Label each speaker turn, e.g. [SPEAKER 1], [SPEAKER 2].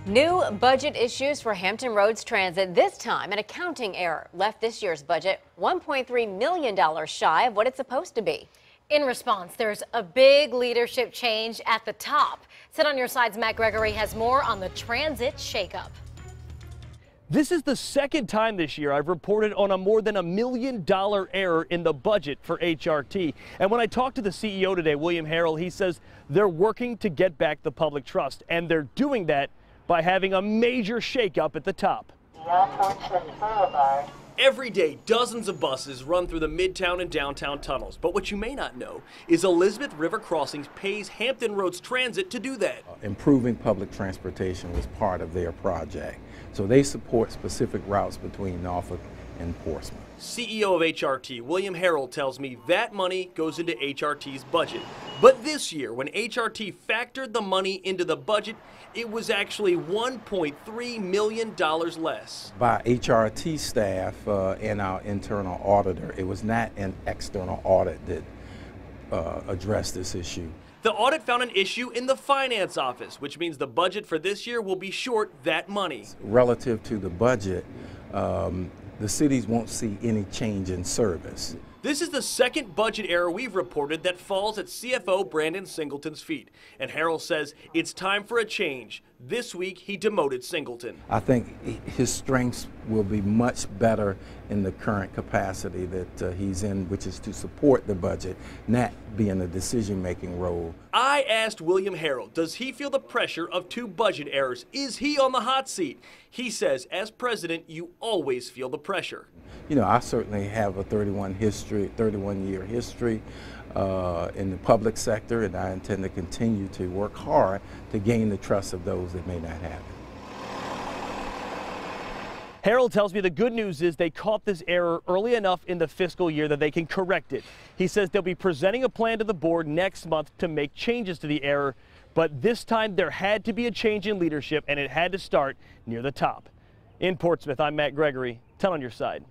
[SPEAKER 1] New budget issues for Hampton Roads Transit. This time, an accounting error left this year's budget $1.3 million shy of what it's supposed to be.
[SPEAKER 2] In response, there's a big leadership change at the top. Sit on your sides, Matt Gregory has more on the transit shakeup.
[SPEAKER 3] This is the second time this year I've reported on a more than $1 million error in the budget for HRT. And when I talked to the CEO today, William Harrell, he says they're working to get back the public trust, and they're doing that by having a major shakeup at the top.
[SPEAKER 4] Every day, dozens of buses run through the Midtown and downtown tunnels. But what you may not know is Elizabeth River Crossings pays Hampton Roads Transit to do that.
[SPEAKER 5] Improving public transportation was part of their project. So they support specific routes between Norfolk and Portsmouth.
[SPEAKER 4] CEO of HRT, William Harrell, tells me that money goes into HRT's budget. But this year, when HRT factored the money into the budget, it was actually $1.3 million less.
[SPEAKER 5] By HRT staff and our internal auditor, it was not an external audit that addressed this issue.
[SPEAKER 4] The audit found an issue in the finance office, which means the budget for this year will be short that money.
[SPEAKER 5] Relative to the budget, the cities won't see any change in service.
[SPEAKER 4] This is the second budget error we've reported that falls at CFO Brandon Singleton's feet. And Harrell says it's time for a change. This week, he demoted Singleton.
[SPEAKER 5] I think his strengths will be much better in the current capacity that he's in, which is to support the budget, not be in a decision-making role.
[SPEAKER 4] I asked William Harrell, does he feel the pressure of two budget errors? Is he on the hot seat? He says, as president, you always feel the pressure.
[SPEAKER 5] You know, I certainly have a 31-year history in the public sector, and I intend to continue to work hard to gain the trust of those that may not have it.
[SPEAKER 3] Harrell tells me the good news is they caught this error early enough in the fiscal year that they can correct it. He says they'll be presenting a plan to the board next month to make changes to the error, but this time there had to be a change in leadership, and it had to start near the top. In Portsmouth, I'm Matt Gregory. 10 on your side.